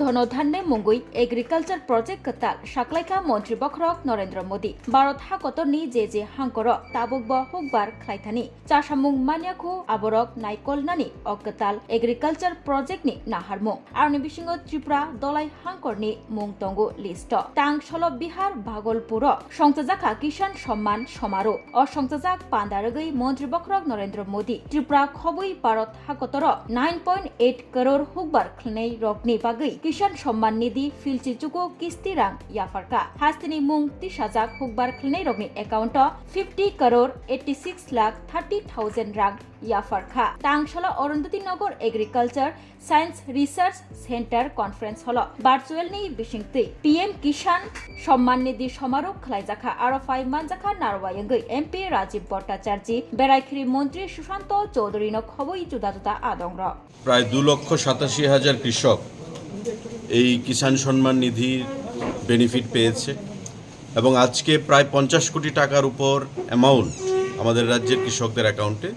ধনধান্যে মুঙ্গুই agriculture project কতাল সাকলাইকা মন্ত্রী বখরক নরেন্দ্র মোদী ভারত হাকতনি যে হাঙ্কর তাবুকব হুকবার খ্লাইথানি চাসামুং মানিয়াখু আবরক নাইকলনানি অকতাল agriculture প্রজেক্টনি নাহারমুং আরনি বিসিং Tripura Dalai হাঙ্করনি মুং তঙ্গু list তাং সল বিহার ভাগলপুর সংচাজাকা কিষাণ সম্মান সমারোহ অসংচাজাক পান্দারগৈ মন্ত্রী বখরক নরেন্দ্র মোদী ত্রিপুরা খবই ভারত হাকতর 9.8 করোর হুকবার খ্লनै রকনি বাগৈ কিষাণ সম্মান নিধি ফিলচিচুকু কিস্তি রাং ইয়াফারকা হাস্তিনি মুং 30,000 হুকবার খ্লनै রকনি একাউন্ট 50 করোর 86,30,000 রাং ইয়াফারকা তাংশলা Arundhati Nagar agriculture science research centre conference hall virtual নি বিশিংতি পিএম কিষাণ সম্মান নিধি সমারোহ খ্লাইজাখা আরফাই মানজাখা নারওয়ায়ঙ্গৈ এমপি রাজীব ভট্টাচার্য বেড়াইখিরি মন্ত্রী সুশান্ত চৌধুরী খবই জুদা জুদা আদংর প্রায় 2,87,000 কৃষক এই কিষাণ সম্মান নিধির বেনিফিট পেয়েছে এবং আজকে প্রায় 50 কোটি টাকার উপর অ্যামাউন্ট আমাদের রাজ্যের কৃষকদের অ্যাকাউন্টে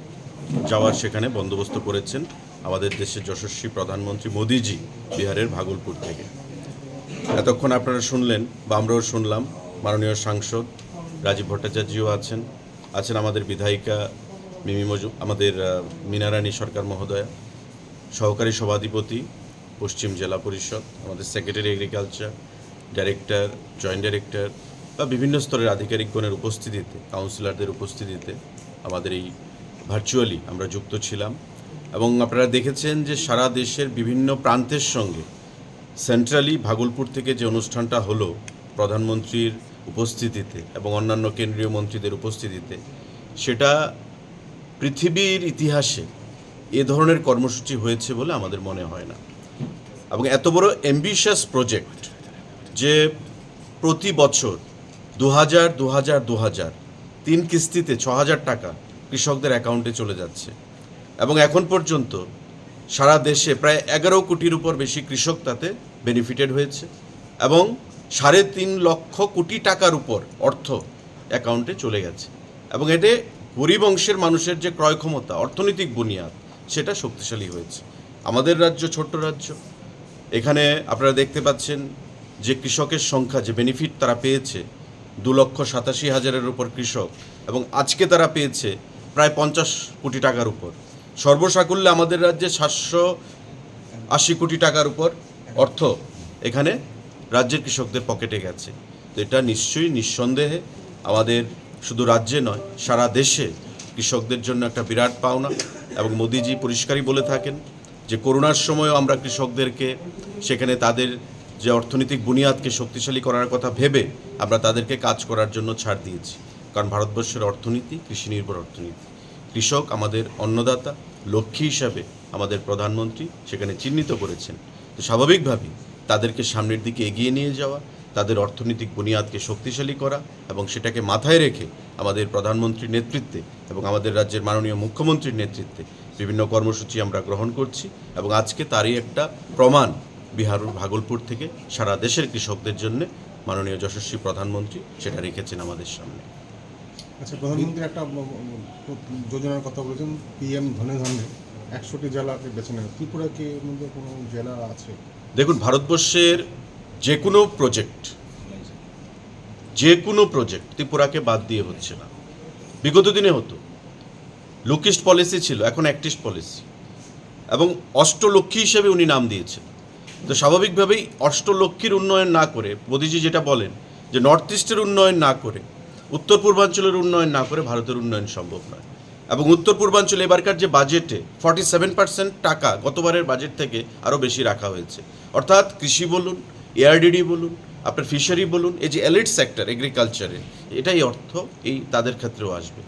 যাওয়ার সেখানে বন্দোবস্ত করেছেন আমাদের দেশের যশস্বী প্রধানমন্ত্রী মোদিজি বিহারের ভাগলপুর থেকে। এতক্ষণ আপনারা শুনলেন বা আমরাও শুনলাম, মাননীয় সাংসদ রাজীব ভট্টাচার্যও আছেন আমাদের বিধায়িকা আমাদের মীনারানী সরকার মহোদয়া, সহকারী সভাধিপতি পশ্চিম জেলা পরিষদ, আমাদের secretary agriculture, director, joint director বা বিভিন্ন স্তরের আধিকারিকগণের উপস্থিতিতে, কাউন্সিলরদের উপস্থিতিতে আমাদের এই ভার্চুয়ালি আমরা যুক্ত ছিলাম। এবং আপনারা দেখেছেন যে সারা দেশের বিভিন্ন প্রান্তের সঙ্গে সেন্ট্রালি ভাগলপুর থেকে যে অনুষ্ঠানটা হলো প্রধানমন্ত্রীর উপস্থিতিতে এবং অন্যান্য কেন্দ্রীয় মন্ত্রীদের উপস্থিতিতে, সেটা পৃথিবীর ইতিহাসে এ ধরনের কর্মসূচি হয়েছে বলে আমাদের মনে হয় না। এবং এত বড় অ্যাম্বিশাস প্রজেক্ট যে প্রতি বছর 2,000 3 কিস্তিতে 6,000 টাকা কৃষকদের অ্যাকাউন্টে চলে যাচ্ছে এবং এখন পর্যন্ত সারা দেশে প্রায় 11 কোটির উপর বেশি কৃষক তাতে বেনিফিটেড হয়েছে এবং 3.5 লক্ষ কোটি টাকার উপর অর্থ অ্যাকাউন্টে চলে গেছে এবং এতে গরিব অংশের মানুষের যে ক্রয় ক্ষমতা, অর্থনৈতিক বুনিয়াদ, সেটা শক্তিশালী হয়েছে। আমাদের রাজ্য ছোট্ট রাজ্য, এখানে আপনারা দেখতে পাচ্ছেন যে কৃষকের সংখ্যা, যে বেনিফিট তারা পেয়েছে 2,87,000-এর উপর কৃষক এবং আজকে তারা পেয়েছে প্রায় 50 কোটি টাকার উপর। সর্বসাকুল্যে আমাদের রাজ্যে 780 কোটি টাকার উপর অর্থ এখানে রাজ্যের কৃষকদের পকেটে গেছে। তো এটা নিশ্চয়ই নিঃসন্দেহে আমাদের শুধু রাজ্যে নয়, সারা দেশে কৃষকদের জন্য একটা বিরাট পাওনা। এবং মোদিজি পরিষ্কারই বলে থাকেন যে করোনার সময়ও আমরা কৃষকদেরকে সেখানে তাদের যে অর্থনৈতিক বুনিয়াদকে শক্তিশালী করার কথা ভেবে আমরা তাদেরকে কাজ করার জন্য ছাড় দিয়েছি। কারণ ভারতবর্ষের অর্থনীতি কৃষি নির্ভর অর্থনীতি। কৃষক আমাদের অন্নদাতা, লক্ষ্মী হিসাবে আমাদের প্রধানমন্ত্রী সেখানে চিহ্নিত করেছেন। তো স্বাভাবিকভাবেই তাদেরকে সামনের দিকে এগিয়ে নিয়ে যাওয়া, তাদের অর্থনৈতিক বুনিয়াদকে শক্তিশালী করা এবং সেটাকে মাথায় রেখে আমাদের প্রধানমন্ত্রীর নেতৃত্বে এবং আমাদের রাজ্যের মাননীয় মুখ্যমন্ত্রীর নেতৃত্বে বিভিন্ন কর্মসূচি আমরা গ্রহণ করছি এবং আজকে তারই একটা প্রমাণ বিহার ভাগলপুর থেকে সারা দেশের কৃষকদের জন্য মাননীয় যশস্বী প্রধানমন্ত্রী সেটা রেখেছেন আমাদের সামনে। আচ্ছা, প্রধানমন্ত্রী একটা যোজনার কথা বলেছেন, পিএম ধনে 100টি জেলাকে বেছে নেবে। ত্রিপুরা কি এর মধ্যে কোনো জেলা আছে? দেখুন, ভারতবর্ষের যে কোনো প্রজেক্ট ত্রিপুরাকে বাদ দিয়ে হচ্ছে না। বিগত দিনে হতো, লুকিস্ট পলিসি ছিল, এখন অ্যাক্টিস্ট পলিসি এবং অষ্টলক্ষ্মী হিসেবে উনি নাম দিয়েছেন। তো স্বাভাবিকভাবেই অষ্টলক্ষ্মীর উন্নয়ন না করে, মোদিজি যেটা বলেন যে নর্থ ইস্টের উন্নয়ন না করে, উত্তর পূর্বাঞ্চলের উন্নয়ন না করে ভারতের উন্নয়ন সম্ভব নয়। এবং উত্তর পূর্বাঞ্চলে এবারকার যে বাজেটে 47% টাকা গতবারের বাজেট থেকে আরও বেশি রাখা হয়েছে। অর্থাৎ কৃষি বলুন, এআরডিডি বলুন, আপনার ফিশারি বলুন, এই যে এলিট সেক্টর এগ্রিকালচারে, এটাই অর্থ এই তাদের ক্ষেত্রেও আসবে,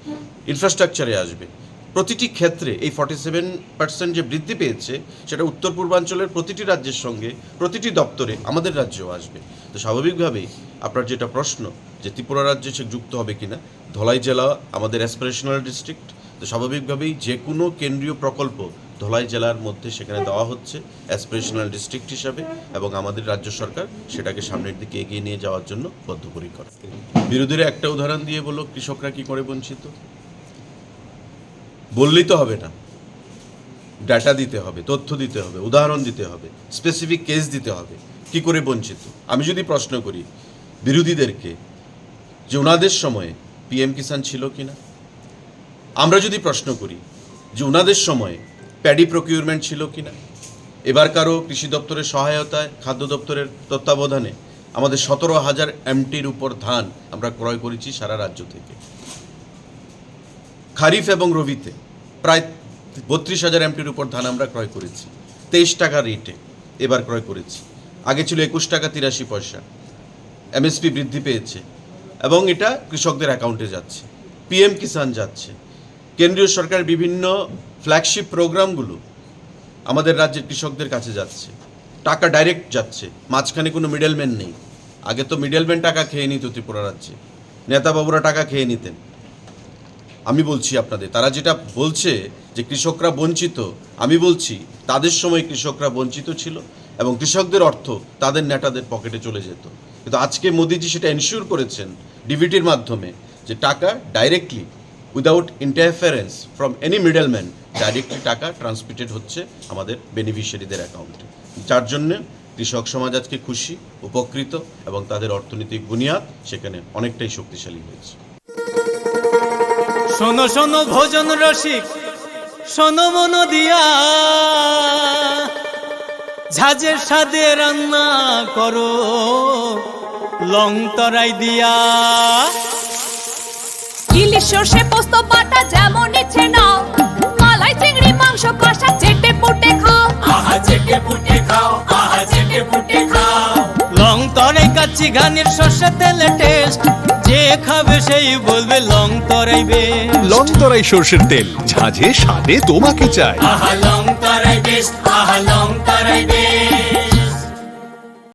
ইনফ্রাস্ট্রাকচারে আসবে। প্রতিটি ক্ষেত্রে এই 47% যে বৃদ্ধি পেয়েছে সেটা উত্তর পূর্বাঞ্চলের প্রতিটি রাজ্যের সঙ্গে প্রতিটি দপ্তরে আমাদের রাজ্যেও আসবে। তো স্বাভাবিকভাবেই আপনার যেটা প্রশ্ন যে ত্রিপুরা রাজ্যে সে যুক্ত হবে কিনা, ধলাই জেলা আমাদের অ্যাসপিরেশনাল ডিস্ট্রিক্ট। তো স্বাভাবিকভাবেই যে কোনো কেন্দ্রীয় প্রকল্প ধলাই জেলার মধ্যে সেখানে দেওয়া হচ্ছে অ্যাসপিরেশনাল ডিস্ট্রিক্ট হিসাবে এবং আমাদের রাজ্য সরকার সেটাকে সামনের দিকে এগিয়ে নিয়ে যাওয়ার জন্য বদ্ধপরিকর। বিরোধীরা একটা উদাহরণ দিয়ে বলল কৃষকরা কি করে বঞ্চিত, বললেই তো হবে না। ডাটা দিতে হবে, তথ্য দিতে হবে, উদাহরণ দিতে হবে, স্পেসিফিক কেস দিতে হবে কি করে বঞ্চিত। আমি যদি প্রশ্ন করি বিরোধীদেরকে যে ওনাদের সময়ে পিএম কিষাণ ছিল কিনা, আমরা যদি প্রশ্ন করি যে ওনাদের সময়ে প্যাডি প্রকিউরমেন্ট ছিল কিনা, এবারকারও কৃষি দপ্তরের সহায়তায় খাদ্য দপ্তরের তত্ত্বাবধানে আমাদের 17,000 MTর উপর ধান আমরা ক্রয় করেছি সারা রাজ্য থেকে। খারিফ এবং রবিতে প্রায় 32,000 MTর উপর ধান আমরা ক্রয় করেছি 23 টাকা রেটে এবার ক্রয় করেছি। আগে ছিল 21 টাকা 83 পয়সা। এমএসপি বৃদ্ধি পেয়েছে এবং এটা কৃষকদের অ্যাকাউন্টে যাচ্ছে, পিএম কিষাণ যাচ্ছে। কেন্দ্রীয় সরকারের বিভিন্ন ফ্ল্যাগশিপ প্রোগ্রামগুলো আমাদের রাজ্যের কৃষকদের কাছে যাচ্ছে, টাকা ডাইরেক্ট যাচ্ছে, মাঝখানে কোনো মিডলম্যান নেই। আগে তো মিডলম্যান টাকা খেয়ে নিত ত্রিপুরা রাজ্যে, নেতাবাবুরা টাকা খেয়ে নিতেন। আমি বলছি আপনাদের, তারা যেটা বলছে যে কৃষকরা বঞ্চিত, আমি বলছি তাদের সময় কৃষকরা বঞ্চিত ছিল এবং কৃষকদের অর্থ তাদের নেতাদের পকেটে চলে যেত। কিন্তু আজকে মোদিজি সেটা এনশিওর করেছেন ডিবিটির মাধ্যমে যে টাকা directly without interference from any middleman directly টাকা ট্রান্সমিটেড হচ্ছে আমাদের বেনিফিশিয়ারিদের অ্যাকাউন্টে, যার জন্য কৃষক সমাজ আজকে খুশি, উপকৃত এবং তাদের অর্থনৈতিক বুনিয়াদ সেখানে অনেকটাই শক্তিশালী হয়েছে। শোনো শোনো ভোজন রসিক, শোনো মন দিয়া, ঝাঁঝের স্বাদে রান্না করো লং তরাই দিয়া। ইলিশ সর্ষে পোস্ত বাটা যেমন ইচ্ছে নাও, মালাই চিংড়ি মাংস কষা চেটে পুটে খাও, আহা চেটে পুটে খাও, আহা চেটে পুটে খাও। লং তরাই কাচ্চি ঘানির সর্ষে তেলে টেস্ট, যে খাবে সেই বলবে লং তরাই বেশ। লং তরাই সর্ষের তেল, ঝাঁঝে স্বাদে তোমাকে চাই। আহা লং তরাই বেশ, আহা লং তরাই বেশ।